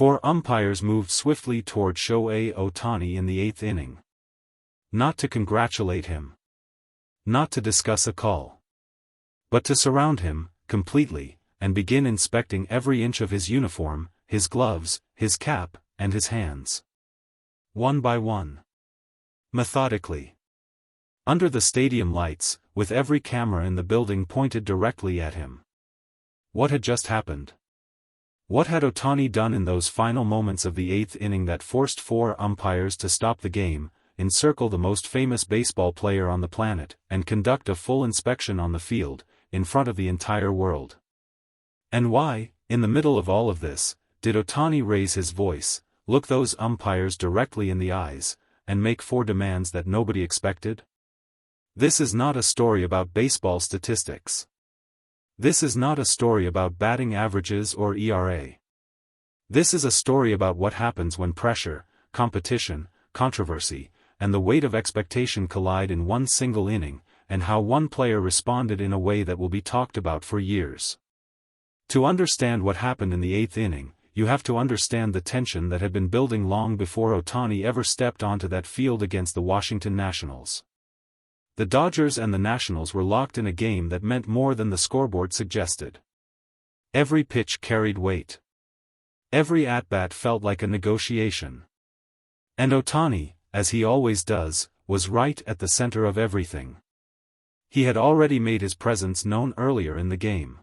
Four umpires moved swiftly toward Shohei Ohtani in the 8th inning. Not to congratulate him. Not to discuss a call. But to surround him, completely, and begin inspecting every inch of his uniform, his gloves, his cap, and his hands. One by one. Methodically. Under the stadium lights, with every camera in the building pointed directly at him. What had just happened? What had Ohtani done in those final moments of the 8th inning that forced four umpires to stop the game, encircle the most famous baseball player on the planet, and conduct a full inspection on the field, in front of the entire world? And why, in the middle of all of this, did Ohtani raise his voice, look those umpires directly in the eyes, and make four demands that nobody expected? This is not a story about baseball statistics. This is not a story about batting averages or ERA. This is a story about what happens when pressure, competition, controversy, and the weight of expectation collide in one single inning, and how one player responded in a way that will be talked about for years. To understand what happened in the 8th inning, you have to understand the tension that had been building long before Ohtani ever stepped onto that field against the Washington Nationals. The Dodgers and the Nationals were locked in a game that meant more than the scoreboard suggested. Every pitch carried weight. Every at-bat felt like a negotiation. And Ohtani, as he always does, was right at the center of everything. He had already made his presence known earlier in the game.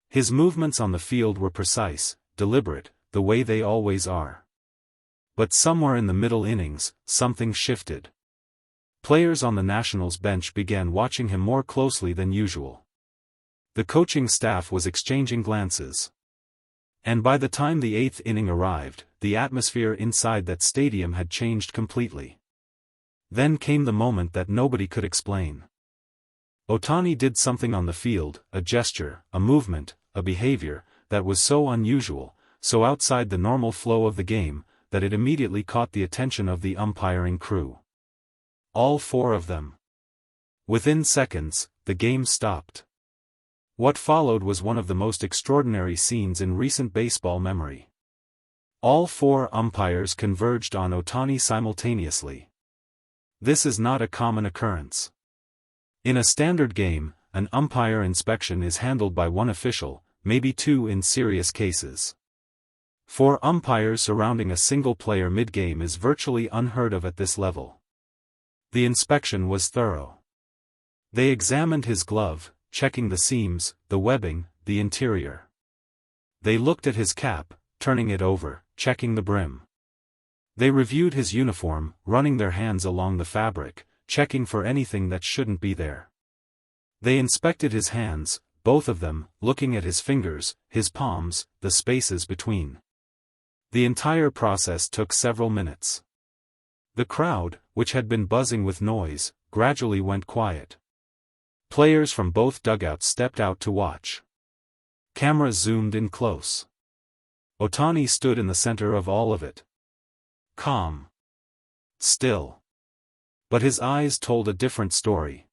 His movements on the field were precise, deliberate, the way they always are. But somewhere in the middle innings, something shifted. Players on the Nationals bench began watching him more closely than usual. The coaching staff was exchanging glances. And by the time the 8th inning arrived, the atmosphere inside that stadium had changed completely. Then came the moment that nobody could explain. Ohtani did something on the field, a gesture, a movement, a behavior, that was so unusual, so outside the normal flow of the game, that it immediately caught the attention of the umpiring crew. All four of them. Within seconds, the game stopped. What followed was one of the most extraordinary scenes in recent baseball memory. All four umpires converged on Ohtani simultaneously. This is not a common occurrence. In a standard game, an umpire inspection is handled by one official, maybe two in serious cases. Four umpires surrounding a single player mid-game is virtually unheard of at this level. The inspection was thorough. They examined his glove, checking the seams, the webbing, the interior. They looked at his cap, turning it over, checking the brim. They reviewed his uniform, running their hands along the fabric, checking for anything that shouldn't be there. They inspected his hands, both of them, looking at his fingers, his palms, the spaces between. The entire process took several minutes. The crowd, which had been buzzing with noise, gradually went quiet. Players from both dugouts stepped out to watch. Cameras zoomed in close. Ohtani stood in the center of all of it. Calm. Still. But his eyes told a different story.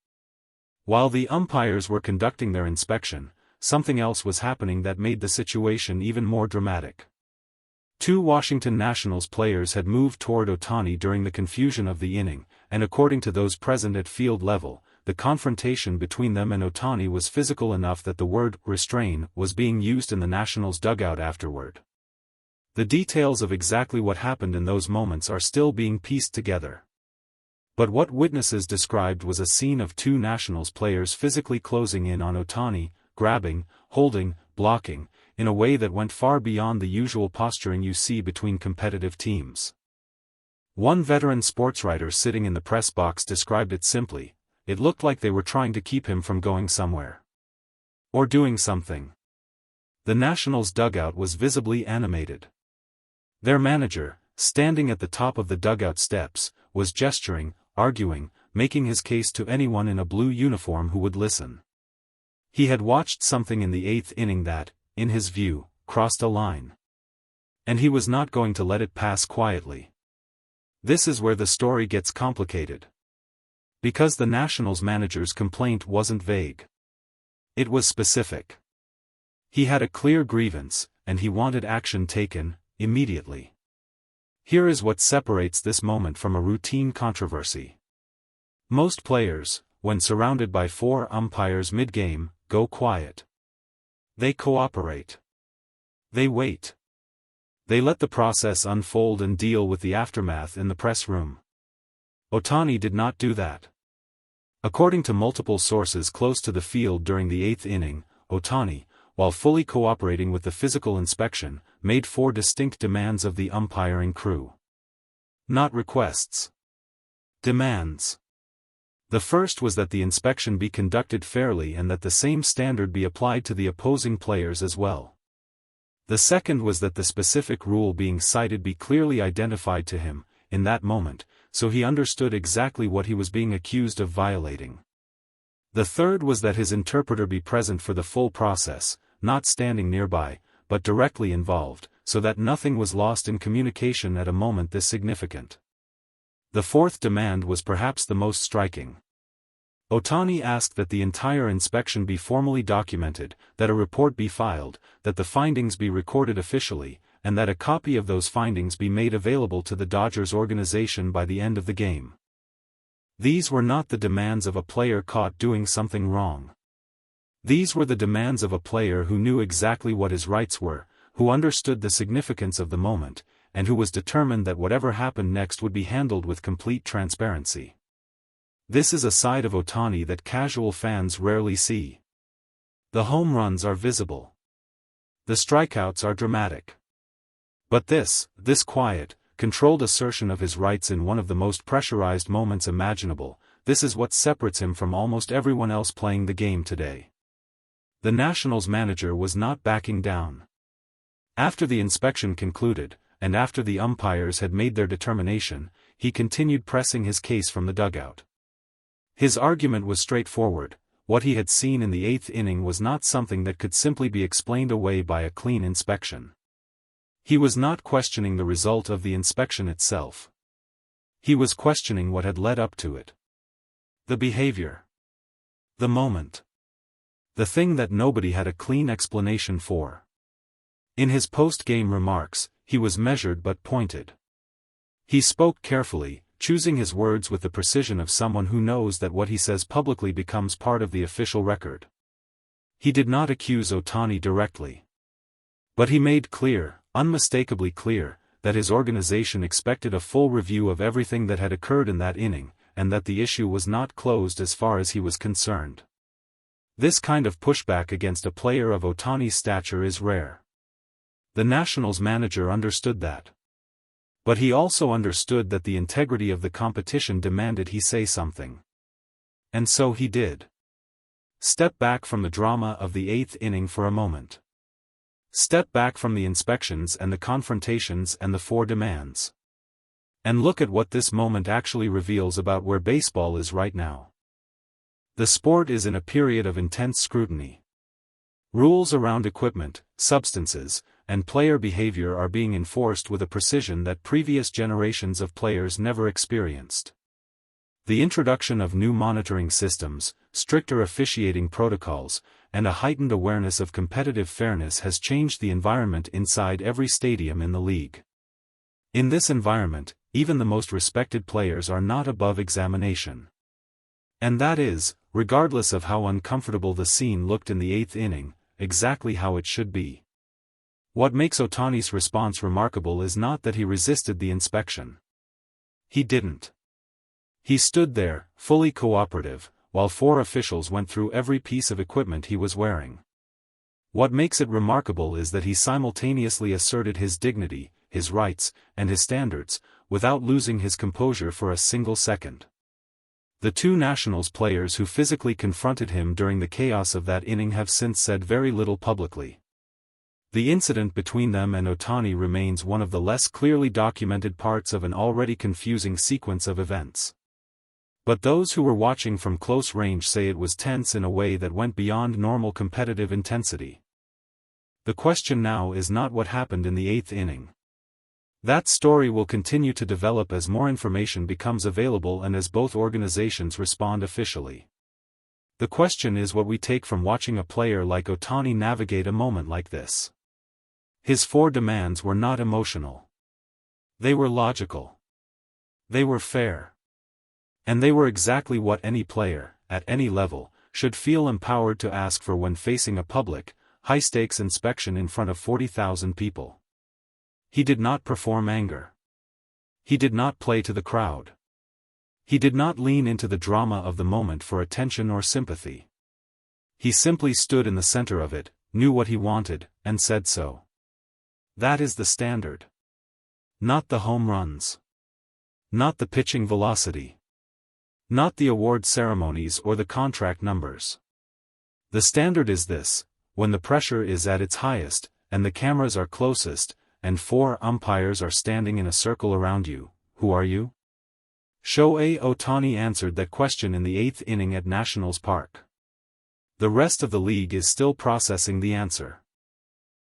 While the umpires were conducting their inspection, something else was happening that made the situation even more dramatic. Two Washington Nationals players had moved toward Ohtani during the confusion of the inning, and according to those present at field level, the confrontation between them and Ohtani was physical enough that the word "restrain" was being used in the Nationals' dugout afterward. The details of exactly what happened in those moments are still being pieced together. But what witnesses described was a scene of two Nationals players physically closing in on Ohtani, grabbing, holding, blocking, in a way that went far beyond the usual posturing you see between competitive teams. One veteran sportswriter sitting in the press box described it simply: it looked like they were trying to keep him from going somewhere. Or doing something. The Nationals' dugout was visibly animated. Their manager, standing at the top of the dugout steps, was gesturing, arguing, making his case to anyone in a blue uniform who would listen. He had watched something in the 8th inning that, in his view, crossed a line. And he was not going to let it pass quietly. This is where the story gets complicated. Because the Nationals manager's complaint wasn't vague. It was specific. He had a clear grievance, and he wanted action taken, immediately. Here is what separates this moment from a routine controversy. Most players, when surrounded by 4 umpires mid-game, go quiet. They cooperate. They wait. They let the process unfold and deal with the aftermath in the press room. Ohtani did not do that. According to multiple sources close to the field during the 8th inning, Ohtani, while fully cooperating with the physical inspection, made 4 distinct demands of the umpiring crew. Not requests. Demands. The first was that the inspection be conducted fairly and that the same standard be applied to the opposing players as well. The second was that the specific rule being cited be clearly identified to him, in that moment, so he understood exactly what he was being accused of violating. The third was that his interpreter be present for the full process, not standing nearby, but directly involved, so that nothing was lost in communication at a moment this significant. The fourth demand was perhaps the most striking. Ohtani asked that the entire inspection be formally documented, that a report be filed, that the findings be recorded officially, and that a copy of those findings be made available to the Dodgers organization by the end of the game. These were not the demands of a player caught doing something wrong. These were the demands of a player who knew exactly what his rights were, who understood the significance of the moment, and who was determined that whatever happened next would be handled with complete transparency. This is a side of Ohtani that casual fans rarely see. The home runs are visible. The strikeouts are dramatic. But this quiet, controlled assertion of his rights in one of the most pressurized moments imaginable, this is what separates him from almost everyone else playing the game today. The Nationals manager was not backing down. After the inspection concluded, and after the umpires had made their determination, he continued pressing his case from the dugout. His argument was straightforward. What he had seen in the 8th inning was not something that could simply be explained away by a clean inspection. He was not questioning the result of the inspection itself. He was questioning what had led up to it. The behavior. The moment. The thing that nobody had a clean explanation for. In his post-game remarks, he was measured but pointed. He spoke carefully, choosing his words with the precision of someone who knows that what he says publicly becomes part of the official record. He did not accuse Ohtani directly. But he made clear, unmistakably clear, that his organization expected a full review of everything that had occurred in that inning, and that the issue was not closed as far as he was concerned. This kind of pushback against a player of Ohtani's stature is rare. The Nationals manager understood that. But he also understood that the integrity of the competition demanded he say something. And so he did. Step back from the drama of the 8th inning for a moment. Step back from the inspections and the confrontations and the 4 demands. And look at what this moment actually reveals about where baseball is right now. The sport is in a period of intense scrutiny. Rules around equipment, substances, and player behavior are being enforced with a precision that previous generations of players never experienced. The introduction of new monitoring systems, stricter officiating protocols, and a heightened awareness of competitive fairness has changed the environment inside every stadium in the league. In this environment, even the most respected players are not above examination. And that is, regardless of how uncomfortable the scene looked in the 8th inning, exactly how it should be. What makes Ohtani's response remarkable is not that he resisted the inspection. He didn't. He stood there, fully cooperative, while 4 officials went through every piece of equipment he was wearing. What makes it remarkable is that he simultaneously asserted his dignity, his rights, and his standards, without losing his composure for a single second. The 2 Nationals players who physically confronted him during the chaos of that inning have since said very little publicly. The incident between them and Ohtani remains one of the less clearly documented parts of an already confusing sequence of events. But those who were watching from close range say it was tense in a way that went beyond normal competitive intensity. The question now is not what happened in the 8th inning. That story will continue to develop as more information becomes available and as both organizations respond officially. The question is what we take from watching a player like Ohtani navigate a moment like this. His 4 demands were not emotional. They were logical. They were fair. And they were exactly what any player, at any level, should feel empowered to ask for when facing a public, high-stakes inspection in front of 40,000 people. He did not perform anger. He did not play to the crowd. He did not lean into the drama of the moment for attention or sympathy. He simply stood in the center of it, knew what he wanted, and said so. That is the standard. Not the home runs. Not the pitching velocity. Not the award ceremonies or the contract numbers. The standard is this: when the pressure is at its highest, and the cameras are closest, and 4 umpires are standing in a circle around you, who are you? Shohei Ohtani answered that question in the 8th inning at Nationals Park. The rest of the league is still processing the answer.